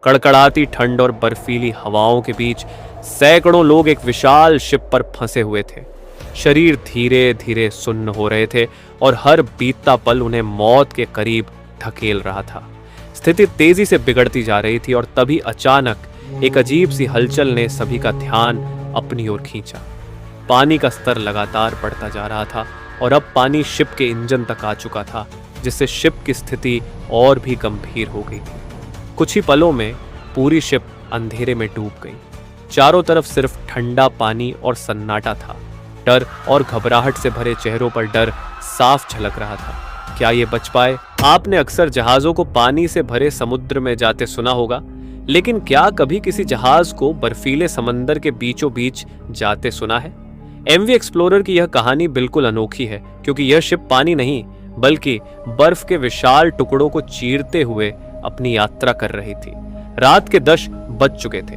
कड़कड़ाती ठंड और बर्फीली हवाओं के बीच सैकड़ों लोग एक विशाल शिप पर फंसे हुए थे। शरीर धीरे धीरे सुन्न हो रहे थे और हर बीतता पल उन्हें मौत के करीब धकेल रहा था। स्थिति तेजी से बिगड़ती जा रही थी और तभी अचानक एक अजीब सी हलचल ने सभी का ध्यान अपनी ओर खींचा। पानी का स्तर लगातार बढ़ता जा रहा था और अब पानी शिप के इंजन तक आ चुका था, जिससे शिप की स्थिति और भी गंभीर हो गई थी। कुछ ही पलों में पूरी शिप अंधेरे में डूब गई। चारों तरफ सिर्फ ठंडा पानी और सन्नाटा था। डर और घबराहट से भरे चेहरों पर डर साफ झलक रहा था। क्या ये बच पाए? आपने अक्सर जहाजों को पानी से भरे समुद्र में जाते सुना होगा, लेकिन क्या कभी किसी जहाज को बर्फीले समंदर के बीचों बीच जाते सुना है? एमवी एक्सप्लोरर की यह कहानी बिल्कुल अनोखी है, क्योंकि यह शिप पानी नहीं बल्कि बर्फ के विशाल टुकड़ों को चीरते हुए अपनी यात्रा कर रही थी। रात के 10 बज चुके थे।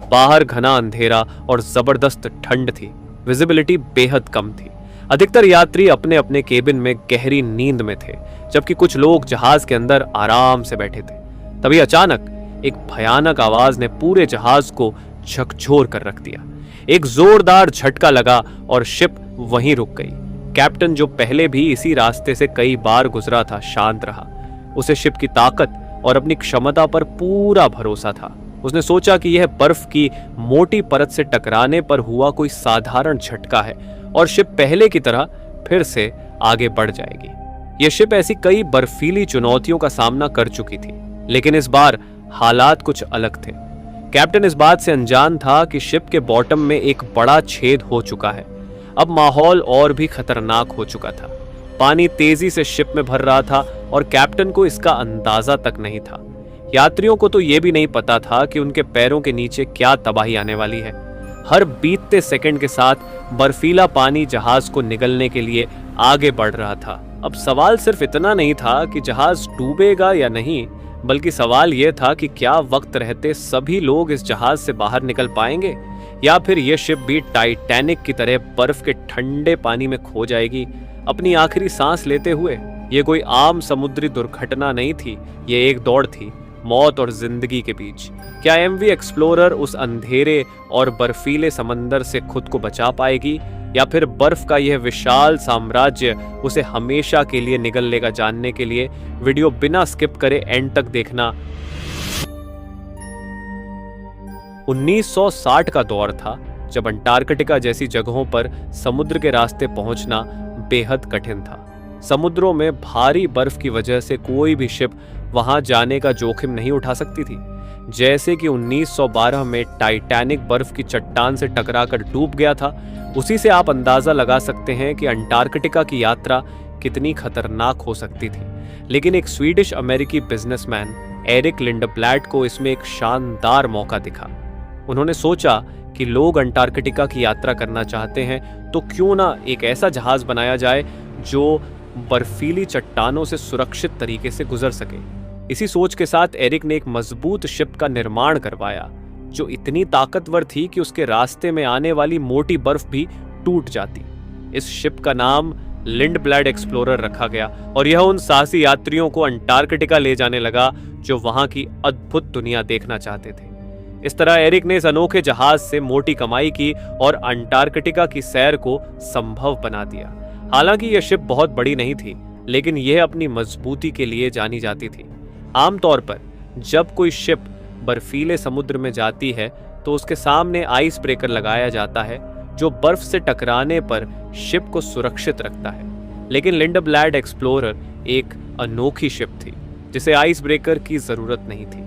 बाहर घना अंधेरा और जबरदस्त ठंड थी। विजिबिलिटी बेहद कम थी। अधिकतर यात्री अपने अपने केबिन में गहरी नींद में थे, जबकि कुछ लोग जहाज के अंदर आराम से बैठे थे। तभी अचानक एक भयानक आवाज ने पूरे जहाज को झकझोर कर रख दिया। एक जोरदार झटका लगा और शिप वहीं रुक गई। कैप्टन, जो पहले भी इसी रास्ते से कई बार गुजरा था, शांत रहा। उसे शिप की ताकत और अपनी क्षमता पर पूरा भरोसा था। उसने सोचा कि यह बर्फ की मोटी परत से टकराने पर हुआ कोई साधारण झटका है और शिप पहले की तरह फिर से आगे बढ़ जाएगी। यह शिप ऐसी कई बर्फीली चुनौतियों का सामना कर चुकी थी, लेकिन इस बार हालात कुछ अलग थे। कैप्टन इस बात से अनजान था कि शिप के बॉटम में एक बड़ा छेद हो चुका है। अब माहौल और भी खतरनाक हो चुका था। पानी तेजी से शिप में भर रहा था और कैप्टन को इसका अंदाजा तक नहीं था। यात्रियों को तो यह भी नहीं पता था कि उनके पैरों के नीचे क्या तबाही आने वाली है। हर बीतते सेकंड के साथ बर्फीला पानी जहाज को निगलने के लिए आगे बढ़ रहा था। अब सवाल सिर्फ इतना नहीं था कि जहाज डूबेगा या नहीं, बल्कि सवाल यह था कि क्या वक्त रहते सभी लोग इस जहाज से बाहर निकल पाएंगे, या फिर यह शिप भी टाइटैनिक की तरह बर्फ के ठंडे पानी में खो जाएगी अपनी आखिरी सांस लेते हुए। यह कोई आम समुद्री दुर्घटना नहीं थी, यह एक दौड़ थी मौत और जिंदगी के बीच। क्या एमवी एक्सप्लोरर उस अंधेरे और बर्फीले समंदर से खुद को बचा पाएगी, या फिर बर्फ का यह विशाल साम्राज्य उसे हमेशा के लिए निगल लेगा? जानने के लिए वीडियो बिना स्किप करे एंड तक देखना। 1960 का दौर था जब अंटार्कटिका जैसी जगहों पर समुद्र के रास्ते पहुंचना बेहद कठिन था। समुद्रों में भारी बर्फ की वजह से कोई भी शिप वहां जाने का जोखिम नहीं उठा सकती थी। जैसे कि 1912 में टाइटैनिक बर्फ की चट्टान से टकराकर डूब गया था, उसी से आप अंदाजा लगा सकते हैं कि अंटार्कटिका की यात्रा कितनी खतरनाक हो सकती थी। लेकिन एक स्वीडिश अमेरिकी बिजनेसमैन एरिक लिंडब्लैट को इसमें एक शानदार मौका दिखा। उन्होंने सोचा कि लोग अंटार्कटिका की यात्रा करना चाहते हैं, तो क्यों ना एक ऐसा जहाज बनाया जाए जो बर्फीली चट्टानों से सुरक्षित तरीके से गुजर सके। इसी सोच के साथ एरिक ने एक मजबूत शिप का निर्माण करवाया, जो इतनी ताकतवर थी कि उसके रास्ते में आने वाली मोटी बर्फ भी टूट जाती। इस शिप का नाम लिंडब्लैड एक्सप्लोरर रखा गया और यह उन साहसी यात्रियों को अंटार्कटिका ले जाने लगा जो वहां की अद्भुत दुनिया देखना चाहते थे। इस तरह एरिक ने इस अनोखे जहाज से मोटी कमाई की और अंटार्कटिका की सैर को संभव बना दिया। हालांकि यह शिप बहुत बड़ी नहीं थी, लेकिन यह अपनी मजबूती के लिए जानी जाती थी। आमतौर पर जब कोई शिप बर्फीले समुद्र में जाती है तो उसके सामने आइस ब्रेकर लगाया जाता है, जो बर्फ से टकराने पर शिप को सुरक्षित रखता है। लेकिन लिंडब्लैड एक्सप्लोरर एक अनोखी शिप थी, जिसे आइस ब्रेकर की जरूरत नहीं थी।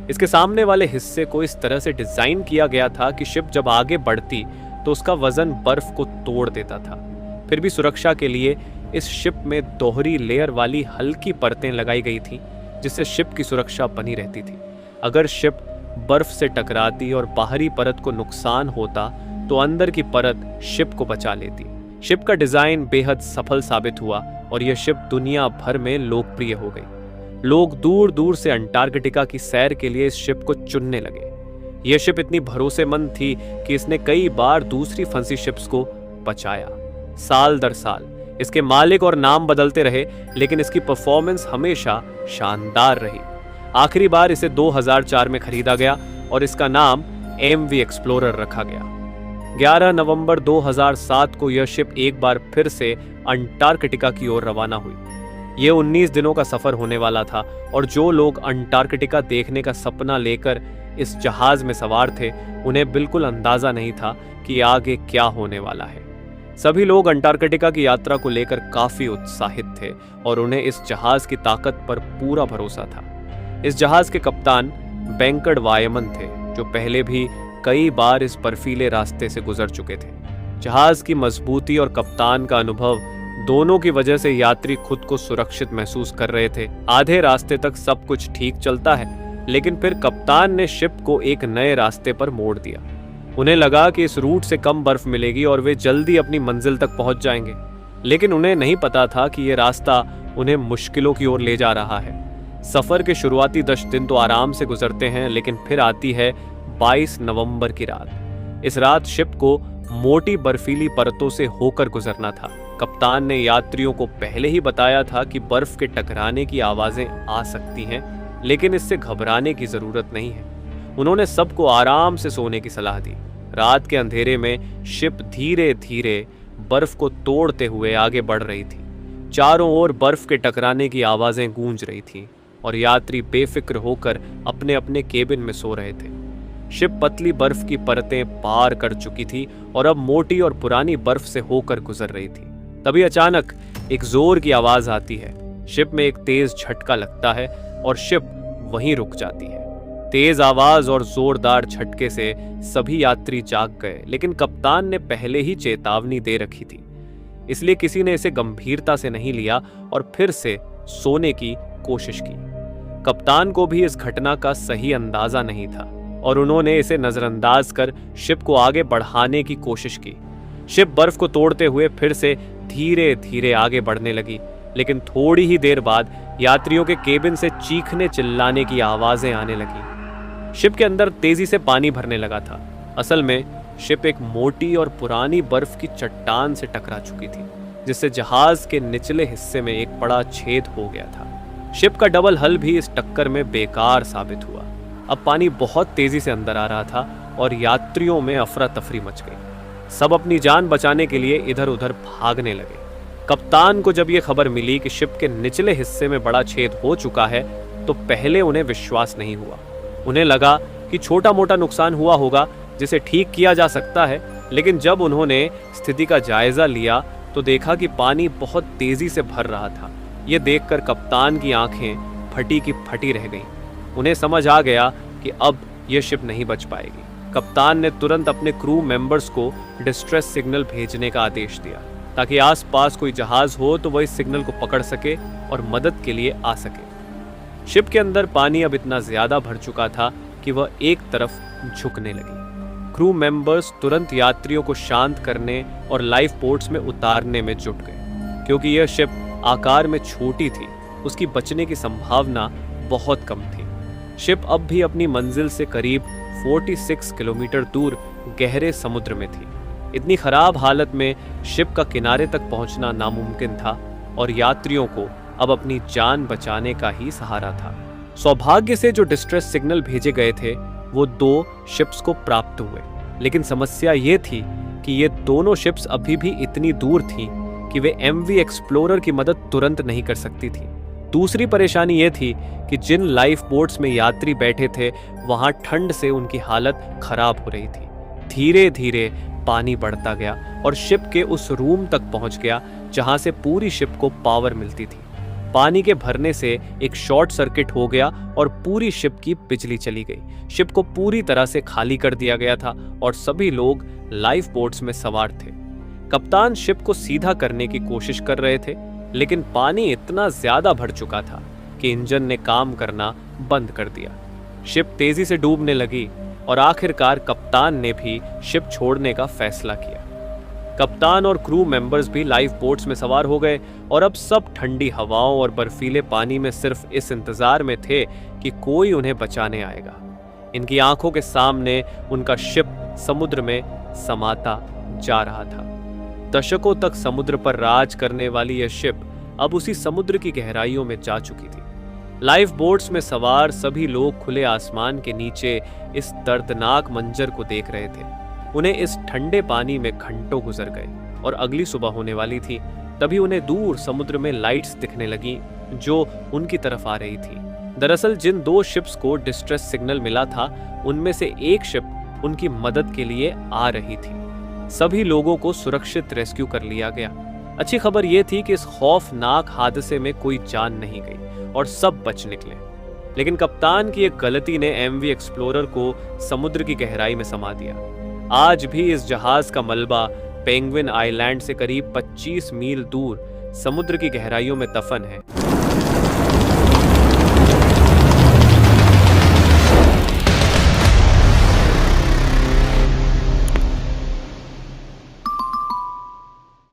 इसके सामने वाले हिस्से को इस तरह से डिजाइन किया गया था कि शिप जब आगे बढ़ती तो उसका वजन बर्फ को तोड़ देता था। फिर भी सुरक्षा के लिए इस शिप में दोहरी लेयर वाली हल्की परतें लगाई गई थी, जिससे शिप की सुरक्षा बनी रहती थी। अगर शिप बर्फ से टकराती और बाहरी परत को नुकसान होता तो अंदर की परत शिप को बचा लेती। शिप का डिजाइन बेहद सफल साबित हुआ और यह शिप दुनिया भर में लोकप्रिय हो गई। लोग दूर दूर से अंटार्कटिका की सैर के लिए इस शिप को चुनने लगे। यह शिप इतनी भरोसेमंद थी कि इसने कई बार दूसरी फंसी शिप्स को बचाया। साल दर साल इसके मालिक और नाम बदलते रहे, लेकिन इसकी परफॉर्मेंस हमेशा शानदार रही। आखिरी बार इसे 2004 में खरीदा गया और इसका नाम MV एक्सप्लोरर रखा गया। 11 नवंबर 2007 को यह शिप एक बार फिर से अंटार्कटिका की ओर रवाना हुई। यह 19 दिनों का सफर होने वाला था और जो लोग अंटार्कटिका देखने का सपना लेकर इस जहाज में सवार थे, उन्हें बिल्कुल अंदाजा नहीं था कि आगे क्या होने वाला है। सभी लोग अंटार्कटिका की यात्रा को लेकर काफी उत्साहित थे और उन्हें इस जहाज की ताकत पर पूरा भरोसा था। इस जहाज के कप्तान वेंकट वायमन थे, जो पहले भी कई बार इस बर्फीले रास्ते से गुजर चुके थे। जहाज की मजबूती और कप्तान का अनुभव दोनों की वजह से यात्री खुद को सुरक्षित महसूस कर रहे थे। आधे रास्ते तक सब कुछ ठीक चलता है, लेकिन फिर कप्तान ने शिप को एक नए रास्ते पर मोड़ दिया। उन्हें लगा कि इस रूट से कम बर्फ मिलेगी और वे जल्दी अपनी मंजिल तक पहुंच जाएंगे, लेकिन उन्हें नहीं पता था कि यह रास्ता उन्हें मुश्किलों की ओर ले जा रहा है। सफर के शुरुआती 10 दिन तो आराम से गुजरते हैं, लेकिन फिर आती है 22 नवंबर की रात। इस रात शिप को मोटी बर्फीली परतों से होकर गुजरना था। कप्तान ने यात्रियों को पहले ही बताया था कि बर्फ के टकराने की आवाजें आ सकती हैं, लेकिन इससे घबराने की जरूरत नहीं है। उन्होंने सबको आराम से सोने की सलाह दी। रात के अंधेरे में शिप धीरे धीरे बर्फ को तोड़ते हुए आगे बढ़ रही थी। चारों ओर बर्फ के टकराने की आवाजें गूंज रही थीं और यात्री बेफिक्र होकर अपने अपने केबिन में सो रहे थे। शिप पतली बर्फ की परतें पार कर चुकी थी और अब मोटी और पुरानी बर्फ से होकर गुजर रही थी। तभी अचानक एक जोर की आवाज आती है। शिप में एक तेज झटका लगता है और शिप वहीं रुक जाती है। तेज आवाज और जोरदार झटके से सभी यात्री जाग गए, लेकिन कप्तान ने पहले ही चेतावनी दे रखी थी, इसलिए किसी ने इसे गंभीरता से नहीं लिया और फिर से सोने की कोशिश की। कप्तान को भी इस घटना का सही अंदाजा नहीं था और उन्होंने इसे नजरअंदाज कर शिप को आगे बढ़ाने की कोशिश की। शिप बर्फ को तोड़ते हुए फिर से धीरे धीरे आगे बढ़ने लगी, लेकिन थोड़ी ही देर बाद यात्रियों के केबिन से चीखने चिल्लाने की आवाजें आने लगी। शिप के अंदर तेजी से पानी भरने लगा था। असल में शिप एक मोटी और पुरानी बर्फ की चट्टान से टकरा चुकी थी, जिससे जहाज के निचले हिस्से में एक बड़ा छेद हो गया था। शिप का डबल हल भी इस टक्कर में बेकार साबित हुआ। अब पानी बहुत तेजी से अंदर आ रहा था और यात्रियों में अफरा तफरी मच गई। सब अपनी जान बचाने के लिए इधर उधर भागने लगे। कप्तान को जब यह खबर मिली कि शिप के निचले हिस्से में बड़ा छेद हो चुका है, तो पहले उन्हें विश्वास नहीं हुआ। उन्हें लगा कि छोटा मोटा नुकसान हुआ होगा जिसे ठीक किया जा सकता है, लेकिन जब उन्होंने स्थिति का जायजा लिया तो देखा कि पानी बहुत तेजी से भर रहा था। यह देखकर कप्तान की आंखें फटी की फटी रह गईं। उन्हें समझ आ गया कि अब यह शिप नहीं बच पाएगी। कप्तान ने तुरंत अपने क्रू मेंबर्स को डिस्ट्रेस सिग्नल भेजने का आदेश दिया, ताकि आसपास कोई जहाज हो तो वह इस सिग्नल को पकड़ सके और मदद के लिए आ सके। शिप के अंदर पानी अब इतना ज्यादा भर चुका था कि वह एक तरफ झुकने लगी। क्रू मेंबर्स तुरंत यात्रियों को शांत करने और लाइफ बोट्स में उतारने में जुट गए। क्योंकि यह शिप आकार में छोटी थी, उसकी बचने की संभावना बहुत कम थी। शिप अब भी अपनी मंजिल से करीब 46 किलोमीटर दूर गहरे समुद्र में थी। इतनी खराब हालत में शिप का किनारे तक पहुंचना नामुमकिन था और यात्रियों को अब अपनी जान बचाने का ही सहारा था। सौभाग्य से जो डिस्ट्रेस सिग्नल भेजे गए थे वो 2 शिप्स को प्राप्त हुए, लेकिन समस्या ये थी कि ये दोनों शिप्स अभी भी इतनी दूर थीं कि वे MV एक्सप्लोरर की मदद तुरंत नहीं कर सकती थी। दूसरी परेशानी ये थी कि जिन लाइफ बोट्स में यात्री बैठे थे वहां ठंड से उनकी हालत खराब हो रही थी। धीरे धीरे पानी बढ़ता गया और शिप के उस रूम तक पहुंच गया जहां से पूरी शिप को पावर मिलती थी। पानी के भरने से एक शॉर्ट सर्किट हो गया और पूरी शिप की बिजली चली गई। शिप को पूरी तरह से खाली कर दिया गया था और सभी लोग लाइफ बोट्स में सवार थे। कप्तान शिप को सीधा करने की कोशिश कर रहे थे, लेकिन पानी इतना ज्यादा भर चुका था कि इंजन ने काम करना बंद कर दिया। शिप तेजी से डूबने लगी और आखिरकार कप्तान ने भी शिप छोड़ने का फैसला किया। कप्तान और क्रू मेंबर्स भी लाइफ बोट्स में सवार हो गए और अब सब ठंडी हवाओं और बर्फीले पानी में सिर्फ इस इंतजार में थे कि कोई उन्हें बचाने आएगा। इनकी आंखों के सामने उनका शिप समुद्र में समाता जा रहा था। दशकों तक समुद्र पर राज करने वाली यह शिप अब उसी समुद्र की गहराइयों में जा चुकी थी। लाइफ बोट्स में सवार सभी लोग खुले आसमान के नीचे इस दर्दनाक मंजर को देख रहे थे। उन्हें इस ठंडे पानी में घंटों गुजर गए और अगली सुबह होने वाली थी। तभी उन्हें दूर समुद्र में लाइट्स दिखने लगी जो उनकी तरफ आ रही थी। दरअसल जिन 2 शिप्स को डिस्ट्रेस सिग्नल मिला था, उनमें से एक शिप उनकी मदद के लिए आ रही थी। सभी लोगों को सुरक्षित रेस्क्यू कर लिया गया। अच्छी खबर यह थी कि इस खौफनाक हादसे में कोई जान नहीं गई और सब बच निकले। लेकिन कप्तान की एक गलती ने एमवी एक्सप्लोरर को समुद्र की गहराई में समा दिया। आज भी इस जहाज का मलबा पेंगुइन आइलैंड से करीब 25 मील दूर समुद्र की गहराइयों में दफन है।